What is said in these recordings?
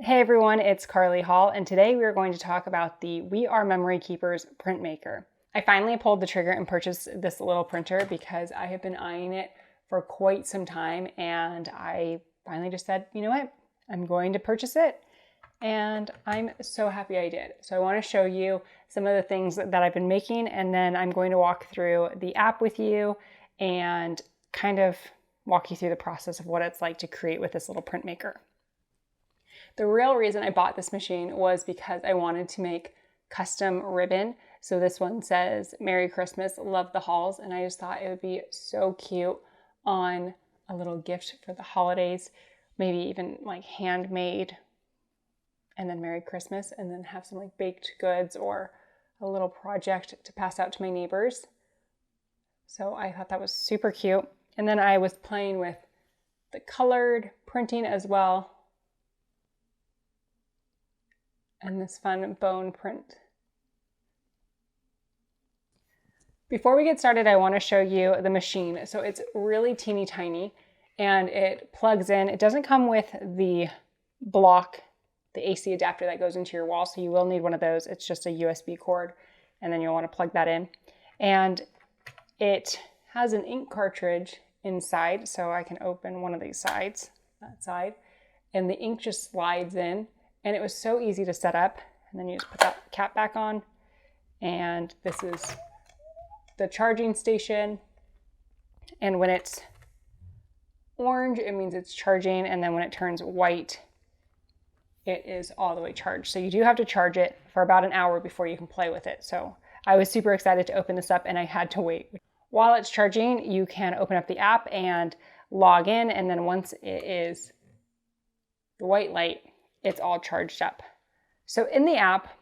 Hey everyone, it's Karley Hall, and today we are going to talk about the We Are Memory Keepers printmaker. I finally pulled the trigger and purchased this little printer because I have been eyeing it for quite some time, and I finally just said, you know what, I'm going to purchase it, and I'm so happy I did. So I want to show you some of the things that I've been making, and then I'm going to walk through the app with you and kind of walk you through the process of what it's like to create with this little printmaker. The real reason I bought this machine was because I wanted to make custom ribbon. So this one says, Merry Christmas, love the Halls. And I just thought it would be so cute on a little gift for the holidays, maybe even like handmade, and then Merry Christmas, and then have some like baked goods or a little project to pass out to my neighbors. So I thought that was super cute. And then I was playing with the colored printing as well, and this fun bone print. Before we get started, I want to show you the machine. So it's really teeny tiny and it plugs in. It doesn't come with the block, the AC adapter that goes into your wall, so you will need one of those. It's just a USB cord, and then you'll want to plug that in. And it has an ink cartridge inside, so I can open one of these sides, that side, and the ink just slides in. And it was so easy to set up. And then you just put that cap back on. And this is the charging station. And when it's orange, it means it's charging. And then when it turns white, it is all the way charged. So you do have to charge it for about an hour before you can play with it. So I was super excited to open this up, and I had to wait. While it's charging, you can open up the app and log in. And then once it is the white light, it's all charged up. So in the app,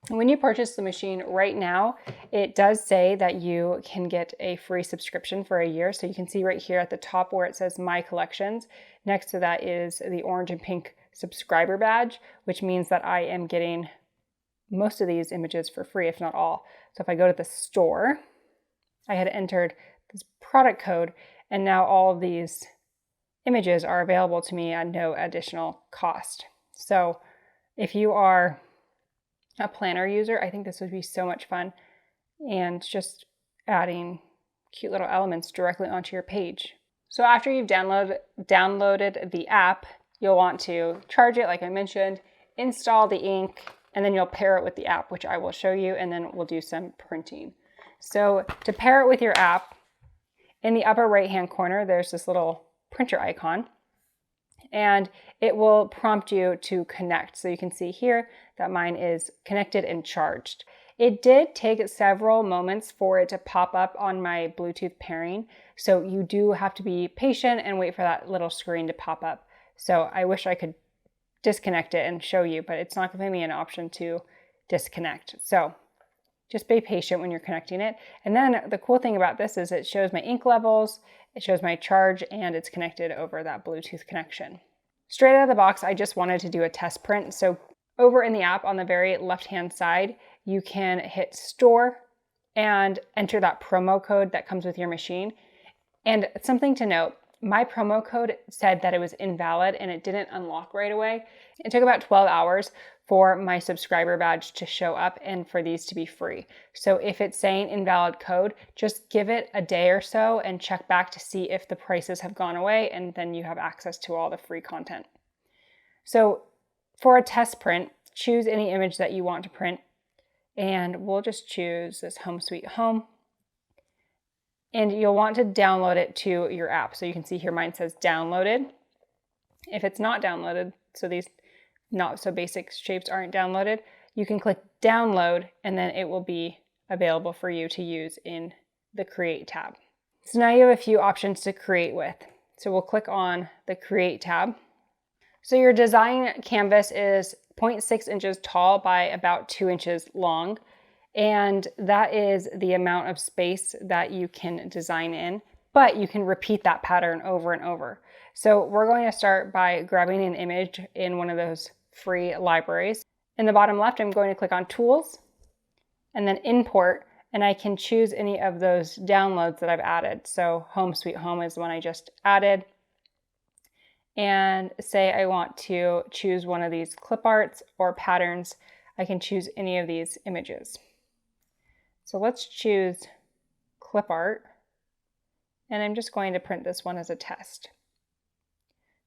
when you purchase the machine right now, it does say that you can get a free subscription for a year. So you can see right here at the top where it says My Collections. Next to that is the orange and pink subscriber badge, which means that I am getting most of these images for free, if not all. So if I go to the store, I had entered this product code, and now all of these images are available to me at no additional cost. So if you are a planner user, I think this would be so much fun, and just adding cute little elements directly onto your page. So after you've downloaded the app, you'll want to charge it, like I mentioned, install the ink, and then you'll pair it with the app, which I will show you, and then we'll do some printing. So to pair it with your app, in the upper right-hand corner, there's this little printer icon, and it will prompt you to connect. So you can see here that mine is connected and charged. It did take several moments for it to pop up on my Bluetooth pairing. So you do have to be patient and wait for that little screen to pop up. So I wish I could disconnect it and show you, but it's not giving me an option to disconnect. So just be patient when you're connecting it. And then the cool thing about this is it shows my ink levels, it shows my charge, and it's connected over that Bluetooth connection. Straight out of the box, I just wanted to do a test print. So over in the app on the very left-hand side, you can hit store and enter that promo code that comes with your machine. And something to note, my promo code said that it was invalid and it didn't unlock right away. It took about 12 hours for my subscriber badge to show up and for these to be free. So if it's saying invalid code, just give it a day or so and check back to see if the prices have gone away, and then you have access to all the free content. So for a test print, choose any image that you want to print, and we'll just choose this Home Sweet Home. And you'll want to download it to your app. So you can see here mine says downloaded. If it's not downloaded, so these not so basic shapes aren't downloaded, you can click download, and then it will be available for you to use in the create tab. So now you have a few options to create with. So we'll click on the create tab. So your design canvas is 0.6 inches tall by about 2 inches long. And that is the amount of space that you can design in, but you can repeat that pattern over and over. So we're going to start by grabbing an image in one of those free libraries. In the bottom left, I'm going to click on Tools and then Import, and I can choose any of those downloads that I've added. So Home Sweet Home is the one I just added. and say I want to choose one of these clip arts or patterns, I can choose any of these images. So let's choose clip art, and I'm just going to print this one as a test.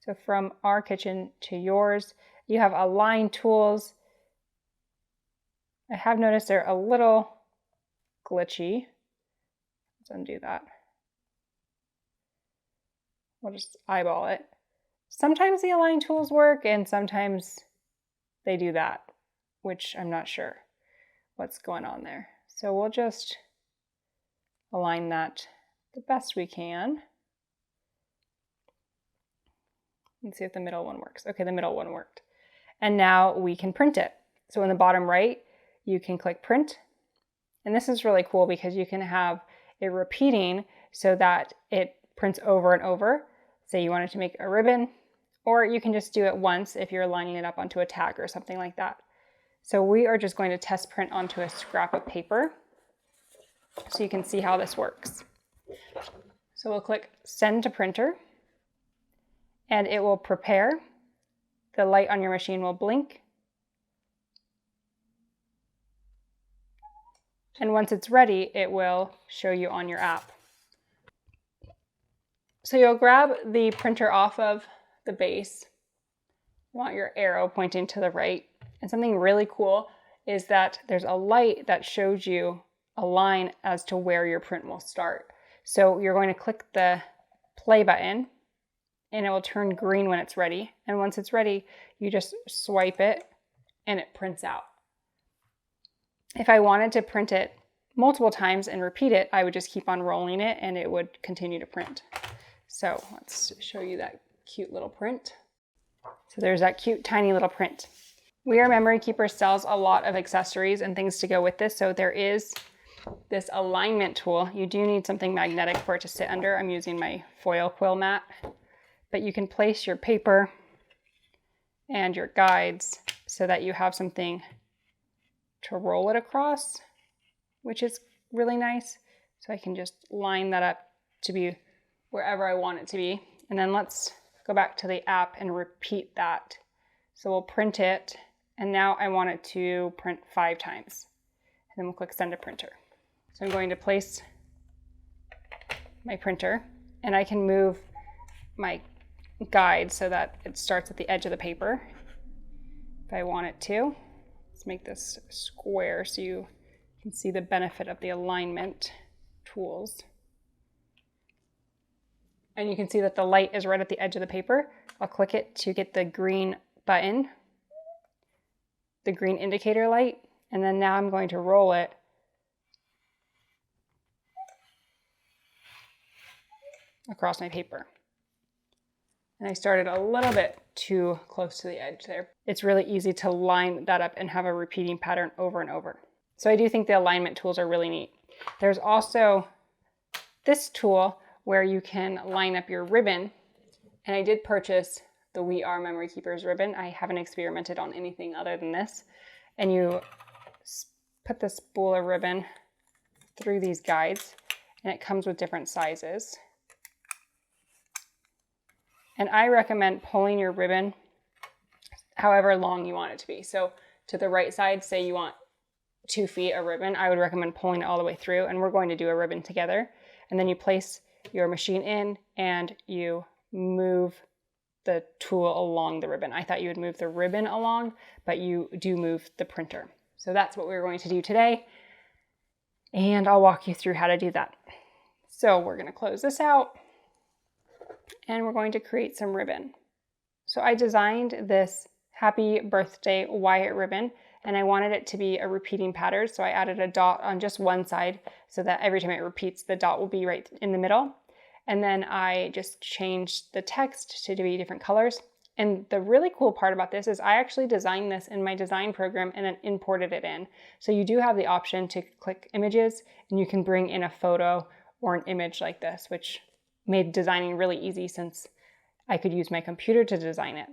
So from our kitchen to yours, you have align tools. I have noticed they're a little glitchy. Let's undo that. We'll just eyeball it. Sometimes the align tools work and sometimes they do that, which I'm not sure what's going on there. So we'll just align that the best we can. Let's see if the middle one works. Okay, the middle one worked. And now we can print it. So in the bottom right, you can click print. And this is really cool because you can have it repeating so that it prints over and over. Say you wanted to make a ribbon, or you can just do it once if you're lining it up onto a tag or something like that. So we are just going to test print onto a scrap of paper so you can see how this works. So we'll click send to printer and it will prepare. The light on your machine will blink. And once it's ready, it will show you on your app. So you'll grab the printer off of the base. You want your arrow pointing to the right. And something really cool is that there's a light that shows you a line as to where your print will start. So you're going to click the play button and it will turn green when it's ready. And once it's ready, you just swipe it and it prints out. If I wanted to print it multiple times and repeat it, I would just keep on rolling it and it would continue to print. So let's show you that cute little print. So there's that cute tiny little print. We Are Memory Keeper sells a lot of accessories and things to go with this. So there is this alignment tool. You do need something magnetic for it to sit under. I'm using my foil quill mat, but you can place your paper and your guides so that you have something to roll it across, which is really nice. So I can just line that up to be wherever I want it to be. And then let's go back to the app and repeat that. So we'll print it, and now I want it to print 5 times. And then we'll click send to printer. So I'm going to place my printer, and I can move my guide so that it starts at the edge of the paper if I want it to. Let's make this square so you can see the benefit of the alignment tools. And you can see that the light is right at the edge of the paper. I'll click it to get the green button, the green indicator light, and then now I'm going to roll it across my paper. And I started a little bit too close to the edge there. It's really easy to line that up and have a repeating pattern over and over. So I do think the alignment tools are really neat. There's also this tool where you can line up your ribbon. And I did purchase the We Are Memory Keepers ribbon. I haven't experimented on anything other than this. And you put the spool of ribbon through these guides, and it comes with different sizes. And I recommend pulling your ribbon however long you want it to be. So to the right side, say you want 2 feet of ribbon, I would recommend pulling it all the way through, and we're going to do a ribbon together. And then you place your machine in and you move the tool along the ribbon. I thought you would move the ribbon along, but you do move the printer. So that's what we're going to do today. And I'll walk you through how to do that. So we're going to close this out and we're going to create some ribbon. So I designed this Happy Birthday Wyatt ribbon, and I wanted it to be a repeating pattern. So I added a dot on just one side so that every time it repeats, the dot will be right in the middle. And then I just changed the text to be different colors. And the really cool part about this is I actually designed this in my design program and then imported it in. So you do have the option to click images and you can bring in a photo or an image like this, which made designing really easy since I could use my computer to design it.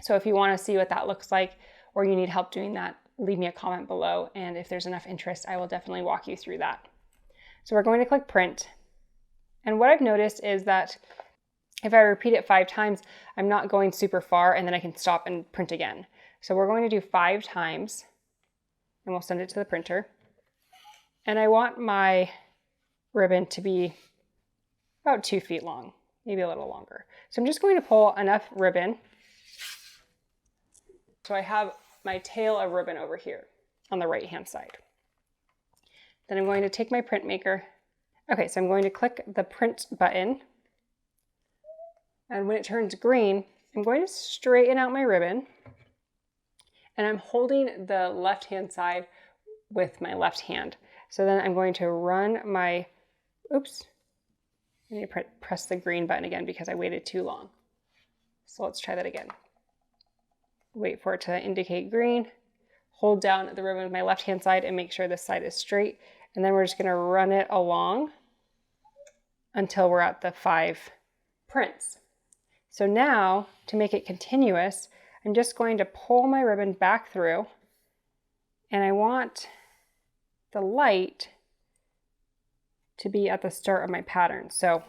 So if you want to see what that looks like or you need help doing that, leave me a comment below. And if there's enough interest, I will definitely walk you through that. So we're going to click print. And what I've noticed is that If I repeat it 5 times, I'm not going super far and then I can stop and print again. So we're going to do 5 times and we'll send it to the printer. And I want my ribbon to be about 2 feet long, maybe a little longer. So I'm just going to pull enough ribbon. So I have my tail of ribbon over here on the right-hand side. Then I'm going to take my printmaker. Okay, so I'm going to click the print button. And when it turns green, I'm going to straighten out my ribbon. And I'm holding the left-hand side with my left hand. So then I'm going to run my, oops, I need to press the green button again because I waited too long. So let's try that again. Wait for it to indicate green. Hold down the ribbon with my left-hand side and make sure this side is straight. And then we're just gonna run it along until we're at the 5 prints. So now, to make it continuous, I'm just going to pull my ribbon back through, and I want the light to be at the start of my pattern. So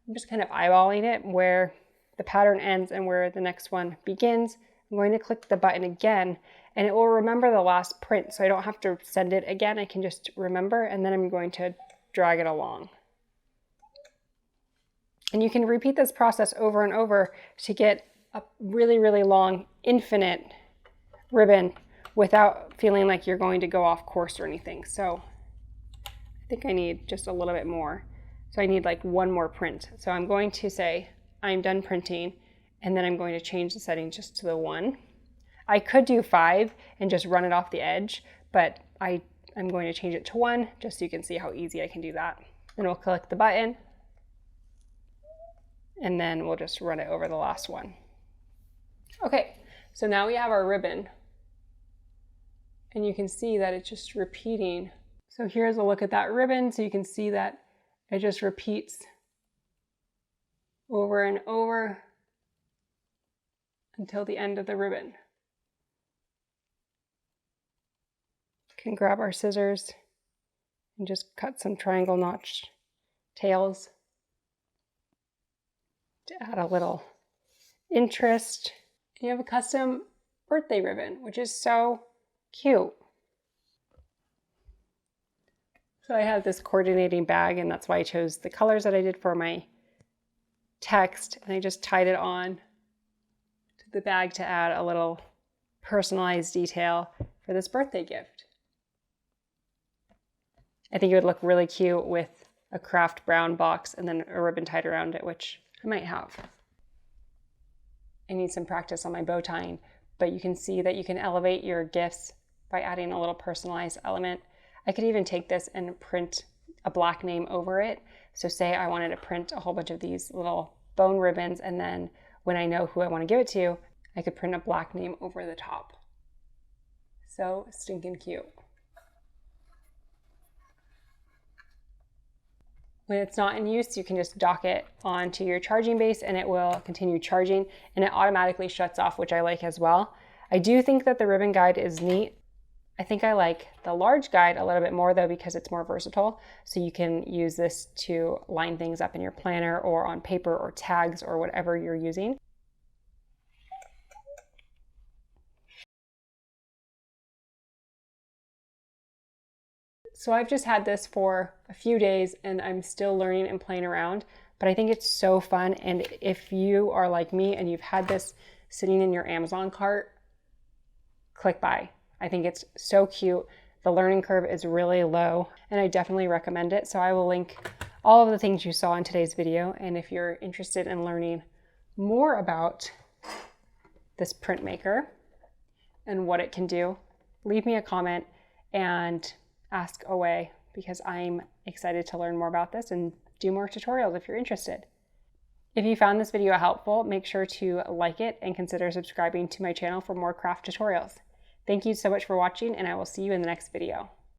I'm just kind of eyeballing it where the pattern ends and where the next one begins. I'm going to click the button again, and it will remember the last print, so I don't have to send it again. I can just remember, and then I'm going to drag it along. And you can repeat this process over and over to get a really, really long, infinite ribbon without feeling like you're going to go off course or anything. So I think I need just a little bit more. So I need like 1 more print. So I'm going to say, I'm done printing, and then I'm going to change the setting just to the 1. I could do 5 and just run it off the edge, but I'm going to change it to 1 just so you can see how easy I can do that. Then we'll click the button, and then we'll just run it over the last one. Okay, so now we have our ribbon, and you can see that it's just repeating. So here's a look at that ribbon, so you can see that it just repeats over and over until the end of the ribbon. We can grab our scissors and just cut some triangle notch tails to add a little interest. You have a custom birthday ribbon, which is so cute. So I have this coordinating bag, and that's why I chose the colors that I did for my text, and I just tied it on to the bag to add a little personalized detail for this birthday gift. I think it would look really cute with a craft brown box and then a ribbon tied around it, which I might have. I need some practice on my bow tying, but you can see that you can elevate your gifts by adding a little personalized element. I could even take this and print a black name over it. So say I wanted to print a whole bunch of these little bone ribbons, and then when I know who I want to give it to, I could print a black name over the top. So stinking cute. When it's not in use, you can just dock it onto your charging base and it will continue charging, and it automatically shuts off, which I like as well. I do think that the ribbon guide is neat. I think I like the large guide a little bit more though, because it's more versatile. So you can use this to line things up in your planner or on paper or tags or whatever you're using. So I've just had this for a few days and I'm still learning and playing around, but I think it's so fun. And if you are like me and you've had this sitting in your Amazon cart, click buy. I think it's so cute. The learning curve is really low and I definitely recommend it. So I will link all of the things you saw in today's video. And if you're interested in learning more about this printmaker and what it can do, leave me a comment and ask away, because I'm excited to learn more about this and do more tutorials if you're interested. If you found this video helpful, make sure to like it and consider subscribing to my channel for more craft tutorials. Thank you so much for watching, and I will see you in the next video.